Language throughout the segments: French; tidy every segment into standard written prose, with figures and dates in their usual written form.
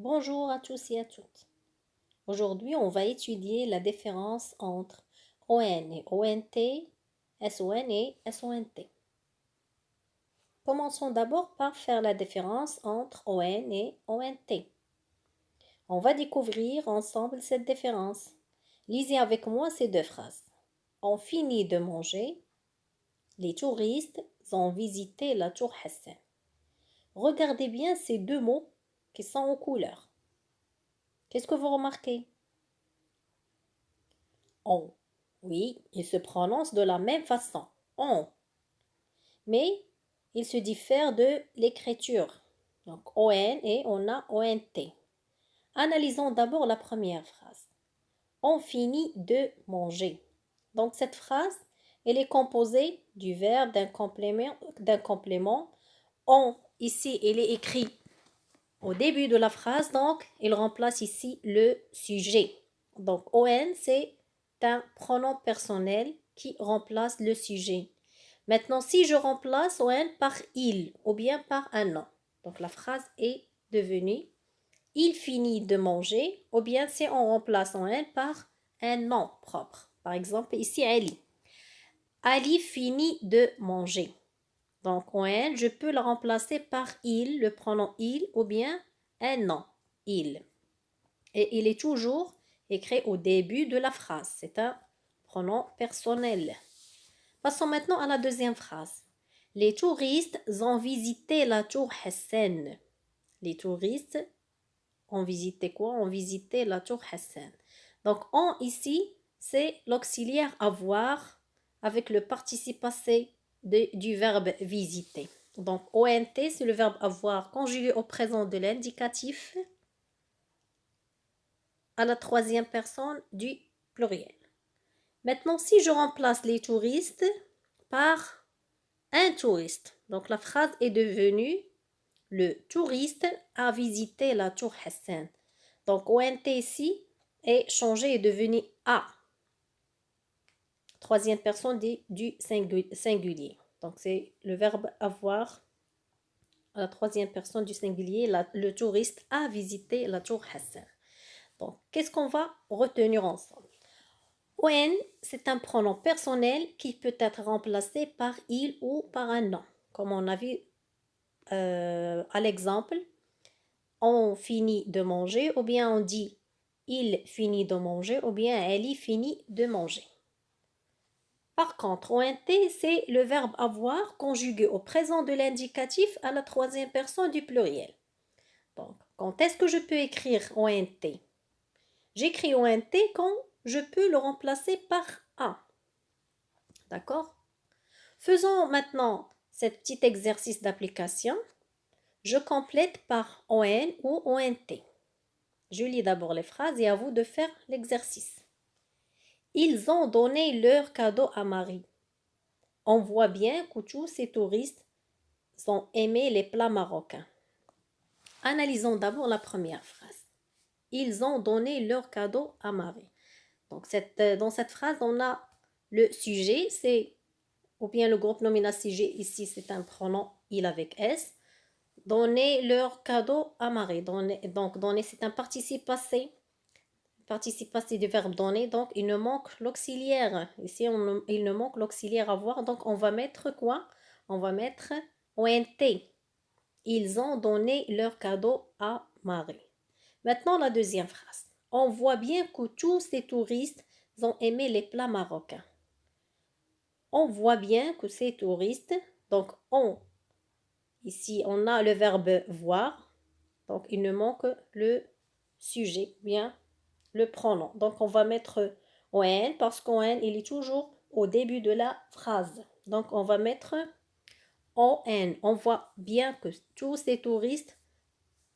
Bonjour à tous et à toutes. Aujourd'hui, on va étudier la différence entre ON et ONT, SON et SONT. Commençons d'abord par faire la différence entre ON et ONT. On va découvrir ensemble cette différence. Lisez avec moi ces deux phrases. On finit de manger. Les touristes ont visité la tour Hassan. Regardez bien ces deux mots qui sont aux couleurs. Qu'est-ce que vous remarquez? On. Oui, il se prononce de la même façon. On. Mais il se diffère de l'écriture. Donc ON et on a ONT. Analysons d'abord la première phrase. On finit de manger. Donc cette phrase, elle est composée du verbe d'un complément. On, ici, il est écrit au début de la phrase, donc il remplace ici le sujet. Donc ON, c'est un pronom personnel qui remplace le sujet. Maintenant, si je remplace ON par il ou bien par un nom, donc la phrase est devenue il finit de manger ou bien si on remplace ON par un nom propre. Par exemple, ici Ali. Ali finit de manger. Donc ON, je peux le remplacer par il, le pronom il ou bien un nom, il. Et il est toujours écrit au début de la phrase. C'est un pronom personnel. Passons maintenant à la deuxième phrase. Les touristes ont visité la tour Hassan. Les touristes ont visité quoi? Ont visité la tour Hassan. Donc, on ici, c'est l'auxiliaire avoir avec le participe passé du verbe visiter. Donc, ONT, c'est le verbe avoir conjugué au présent de l'indicatif à la troisième personne du pluriel. Maintenant, si je remplace les touristes par un touriste, donc la phrase est devenue le touriste a visité la tour Hassan. Donc, ONT ici est changé et devenu A. Troisième personne du singulier. Donc, c'est le verbe avoir à la troisième personne du singulier. Le touriste a visité la tour Hassan. Donc, qu'est-ce qu'on va retenir ensemble? ON, c'est un pronom personnel qui peut être remplacé par il ou par un nom. Comme on a vu à l'exemple, on finit de manger ou bien on dit il finit de manger ou bien elle y finit de manger. Par contre, ONT, c'est le verbe avoir conjugué au présent de l'indicatif à la troisième personne du pluriel. Donc, quand est-ce que je peux écrire ONT? J'écris ONT quand je peux le remplacer par A. D'accord? Faisons maintenant ce petit exercice d'application. Je complète par ON ou ONT. Je lis d'abord les phrases et à vous de faire l'exercice. Ils ont donné leur cadeau à Marie. On voit bien que tous ces touristes ont aimé les plats marocains. Analysons d'abord la première phrase. Ils ont donné leur cadeau à Marie. Donc dans cette phrase, on a le sujet, c'est ou bien le groupe nominal sujet, ici c'est un pronom il avec S. Donner leur cadeau à Marie. Donc donner c'est un participe passé. Participe passé du verbe donner, donc il ne manque l'auxiliaire. Ici il ne manque l'auxiliaire avoir, donc on va mettre quoi? On va mettre ONT. Ils ont donné leur cadeau à Marie. Maintenant la deuxième phrase. On voit bien que tous ces touristes ont aimé les plats marocains. On voit bien que ces touristes, donc on, ici on a le verbe voir, donc il ne manque le sujet, bien le pronom. Donc on va mettre ON parce qu'ON il est toujours au début de la phrase. Donc on va mettre ON. On voit bien que tous ces touristes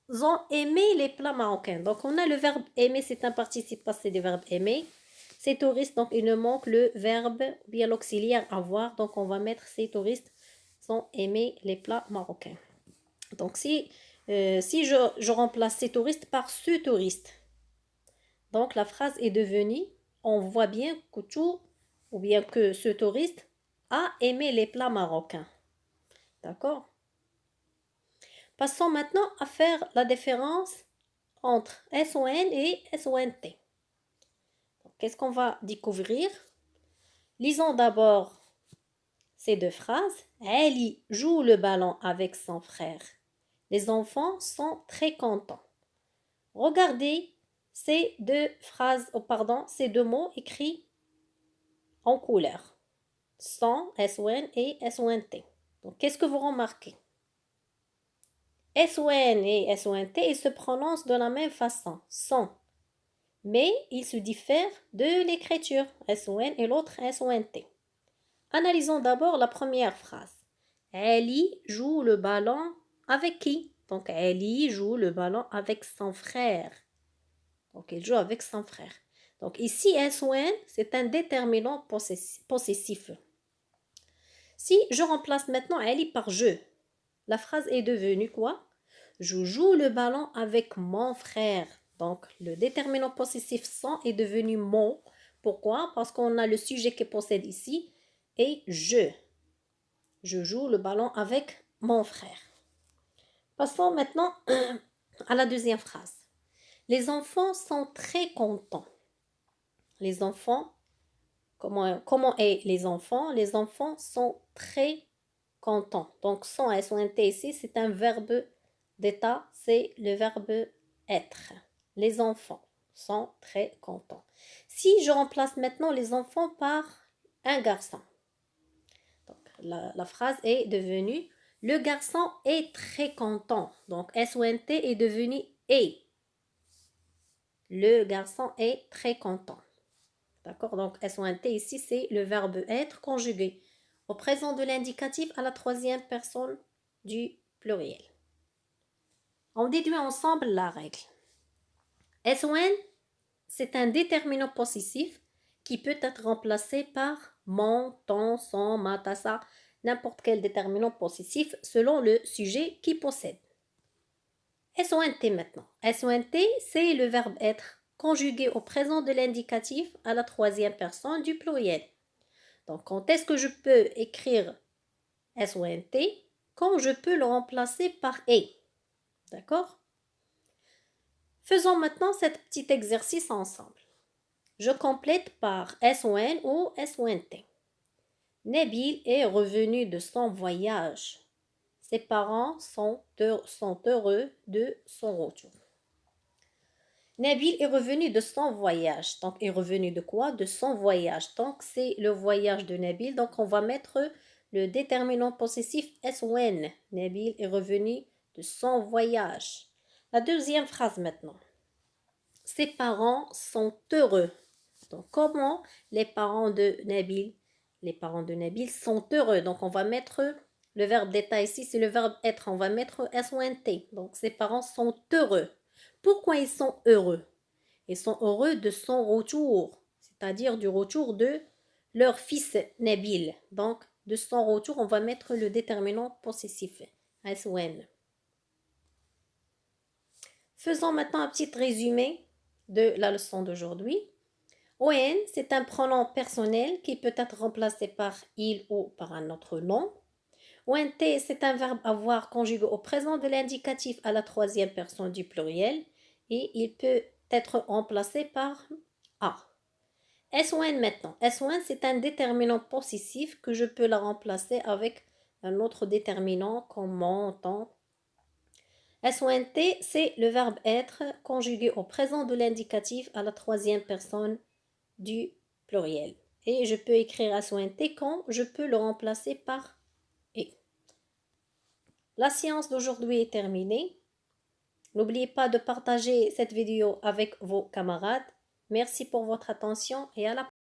ont aimé les plats marocains. Donc on a le verbe aimer, c'est un participe passé du verbe aimer. Ces touristes, donc il ne manque le verbe, bien l'auxiliaire avoir. Donc on va mettre ces touristes ont aimé les plats marocains. Donc si je remplace ces touristes par ce touriste, donc la phrase est devenue on voit bien que tout ou bien que ce touriste a aimé les plats marocains. D'accord? Passons maintenant à faire la différence entre SON et SONT. Qu'est-ce qu'on va découvrir? Lisons d'abord ces deux phrases. Ali joue le ballon avec son frère. Les enfants sont très contents. Regardez ces deux phrases, ces deux mots écrits en couleur. Son, SON et SONT. Donc, qu'est-ce que vous remarquez? SON et SONT, ils se prononcent de la même façon, son. Mais ils se diffèrent de l'écriture, SON et l'autre SONT. Analysons d'abord la première phrase. Ali joue le ballon avec qui? Donc, Ali joue le ballon avec son frère. Donc, il joue avec son frère. Donc, ici, SON, c'est un déterminant possessif. Si je remplace maintenant Ali par je, la phrase est devenue quoi? Je joue le ballon avec mon frère. Donc, le déterminant possessif son est devenu mon. Pourquoi? Parce qu'on a le sujet qui possède ici et je. Je joue le ballon avec mon frère. Passons maintenant à la deuxième phrase. Les enfants sont très contents. Les enfants, comment est les enfants? Les enfants sont très contents. Donc, sont SONT ici, c'est un verbe d'état, c'est le verbe être. Les enfants sont très contents. Si je remplace maintenant les enfants par un garçon, donc la phrase est devenue le garçon est très content. Donc SONT est devenu est. Le garçon est très content. D'accord? Donc SONT ici, c'est le verbe être conjugué au présent de l'indicatif à la troisième personne du pluriel. On déduit ensemble la règle. SON, c'est un déterminant possessif qui peut être remplacé par mon, ton, son, ma, ta, sa, n'importe quel déterminant possessif selon le sujet qui possède. SONT maintenant. SONT, c'est le verbe être conjugué au présent de l'indicatif à la troisième personne du pluriel. Donc, quand est-ce que je peux écrire SONT? Quand je peux le remplacer par est. D'accord? Faisons maintenant cet petit exercice ensemble. Je complète par SON ou SONT. Nabil est revenu de son voyage. Ses parents sont heureux de son retour. Nabil est revenu de son voyage. Donc, est revenu de quoi? De son voyage. Donc, c'est le voyage de Nabil. Donc, on va mettre le déterminant possessif SON. Nabil est revenu de son voyage. La deuxième phrase maintenant. Ses parents sont heureux. Donc, comment les parents de Nabil sont heureux. Donc, on va mettre le verbe d'état ici, c'est le verbe être. On va mettre SONT. Donc, ses parents sont heureux. Pourquoi ils sont heureux? Ils sont heureux de son retour, c'est-à-dire du retour de leur fils Nabil. Donc, de son retour, on va mettre le déterminant possessif, SON. Faisons maintenant un petit résumé de la leçon d'aujourd'hui. ON, c'est un pronom personnel qui peut être remplacé par il ou par un autre nom. ONT, c'est un verbe avoir conjugué au présent de l'indicatif à la troisième personne du pluriel et il peut être remplacé par A. SON maintenant. SON, c'est un déterminant possessif que je peux la remplacer avec un autre déterminant comme mon, ton. SONT, c'est le verbe être conjugué au présent de l'indicatif à la troisième personne du pluriel. Et je peux écrire SONT quand je peux le remplacer par E. La séance d'aujourd'hui est terminée. N'oubliez pas de partager cette vidéo avec vos camarades. Merci pour votre attention et à la prochaine.